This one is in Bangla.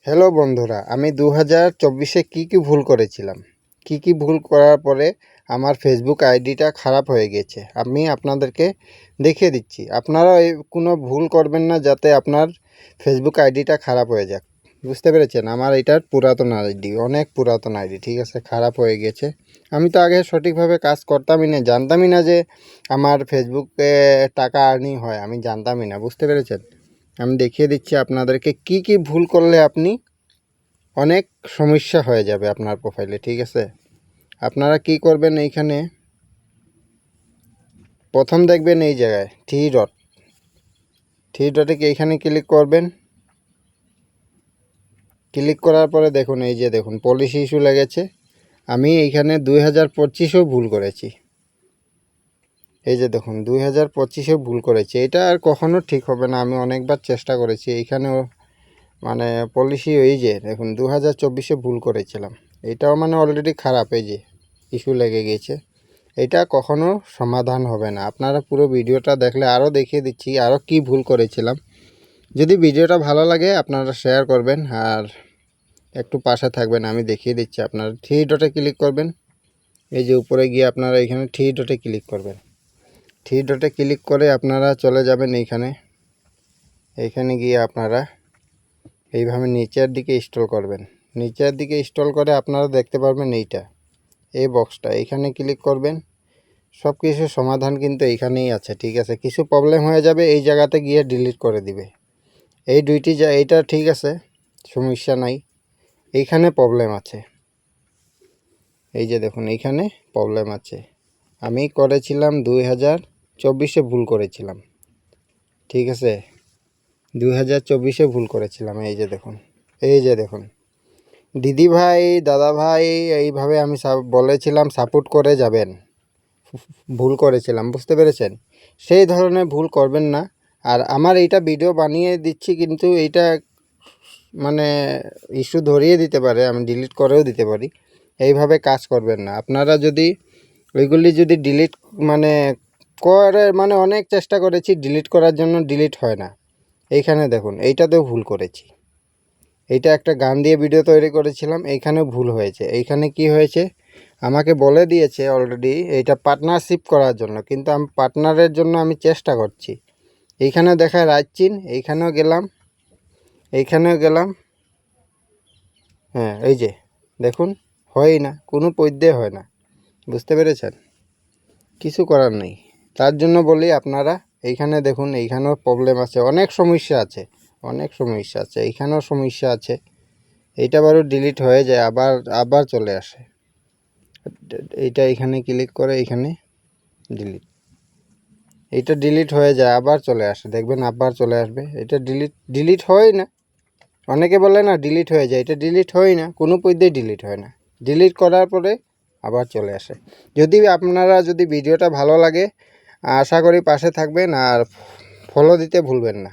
হ্যালো বন্ধুরা, আমি 2024-এ কী ভুল করেছিলাম, কী ভুল করার পরে আমার ফেসবুক আইডিটা খারাপ হয়ে গেছে, আমি আপনাদেরকে দেখিয়ে দিচ্ছি। আপনারা কোনো ভুল করবেন না যাতে আপনার ফেসবুক আইডিটা খারাপ হয়ে যাক। বুঝতে পেরেছেন? আমার এটার পুরাতন আইডি, অনেক পুরাতন আইডি, ঠিক আছে, খারাপ হয়ে গেছে। আমি তো আগে সঠিকভাবে কাজ করতামই না, জানতামই না যে আমার ফেসবুকে টাকা আর্নিং হয়, আমি জানতামই না। বুঝতে পেরেছেন? আমি দেখিয়ে দিচ্ছি আপনাদেরকে কী ভুল করলে আপনি অনেক সমস্যা হয়ে যাবে আপনার প্রোফাইলে, ঠিক আছে। আপনারা কি করবেন, এইখানে প্রথম দেখবেন এই জায়গায় থ্রি ডটে এইখানে ক্লিক করবেন। ক্লিক করার পরে দেখুন, এই যে দেখুন পলিসি ইস্যু লেগেছে। আমি এইখানে 2025-ও ভুল করেছি। এই যে দেখুন 2025-এও ভুল করেছি। এটা আর কখনো ঠিক হবে না। আমি অনেকবার চেষ্টা করেছি। এইখানেও মানে পলিসি, এই যে দেখুন 2024-এ ভুল করেছিলাম। এটাও মানে অলরেডি খারাপ, এই যে ইস্যু লেগে গেছে। এটা কখনো সমাধান হবে না। আপনারা পুরো ভিডিওটা দেখলে আরও দেখিয়ে দিচ্ছি আরও কি ভুল করেছিলাম। যদি ভিডিওটা ভালো লাগে আপনারা শেয়ার করবেন আর একটু পাশে থাকবেন। আমি দেখিয়ে দিচ্ছি। আপনারা থ্রি ডটে ক্লিক করবেন। এই যে উপরে গিয়ে আপনারা এখানে থ্রি ডটে ক্লিক করবেন। থ্রি ডটে ক্লিক করে আপনারা চলে যাবেন এইখানে গিয়ে আপনারা এইভাবে নিচের দিকে স্ক্রল করবেন। নিচের দিকে স্ক্রল করে আপনারা দেখতে পারবেন এই বক্সটা, এইখানে ক্লিক করবেন। সব কিছুর সমাধান কিন্তু এইখানেই আছে, ঠিক আছে। কিছু প্রবলেম হয়ে যাবে, এই জায়গাতে গিয়ে ডিলিট করে দিবে। এই দুইটি এইটা ঠিক আছে, সমস্যা নাই। এইখানে প্রবলেম আছে, এই যে দেখুন এইখানে প্রবলেম আছে। আমি করেছিলাম 2024-এ ভুল করেছিলাম, ঠিক আছে। 2024-এ ভুল করেছিলাম। এই যে দেখুন দিদি ভাই, দাদা ভাই, এইভাবে আমি বলেছিলাম সাপোর্ট করে যাবেন। ভুল করেছিলাম, বুঝতে পেরেছেন? সেই ধরনের ভুল করবেন না। আর আমার এইটা ভিডিও বানিয়ে দিচ্ছি, কিন্তু এইটা মানে ইস্যু ধরিয়ে দিতে পারে, আমি ডিলিট করেও দিতে পারি। এইভাবে কাজ করবেন না। আপনারা যদি ওইগুলি যদি ডিলিট অনেক চেষ্টা করেছি ডিলিট করার জন্য, ডিলিট হয় না। এইখানে দেখুন এইটাতেও ভুল করেছি। এইটা একটা গান দিয়ে ভিডিও তৈরি করেছিলাম, এইখানেও ভুল হয়েছে। এইখানে কি হয়েছে আমাকে বলে দিয়েছে অলরেডি এইটা পার্টনারশিপ করার জন্য, কিন্তু আমি পার্টনারের জন্য আমি চেষ্টা করছি। এইখানে দেখায় রাইচিন, এইখানেও গেলাম। হ্যাঁ, এই যে দেখুন হয় না, কোনো পদ্যে হয় না। বুঝতে পেরেছেন? কিছু করার নেই। তার জন্য বলি আপনারা এইখানে দেখুন, এইখানেও প্রবলেম আছে, অনেক সমস্যা আছে। এইখানেও সমস্যা আছে। এইটা বারো ডিলিট হয়ে যায়, আবার চলে আসে। এইটা এখানে ক্লিক করে এইখানে ডিলিট, এইটা ডিলিট হয়ে যায় আবার চলে আসে, দেখবেন আবার চলে আসবে। এটা ডিলিট হয় না। অনেকে বলে না ডিলিট হয়ে যায়, এটা ডিলিট হয় না, কোনো পদ্ধতি ডিলিট হয় না। ডিলিট করার পরে আবার চলে আসে। যদি ভিডিওটা ভালো লাগে আশা করি পাশে থাকবেন আর ফলো দিতে ভুলবেন না।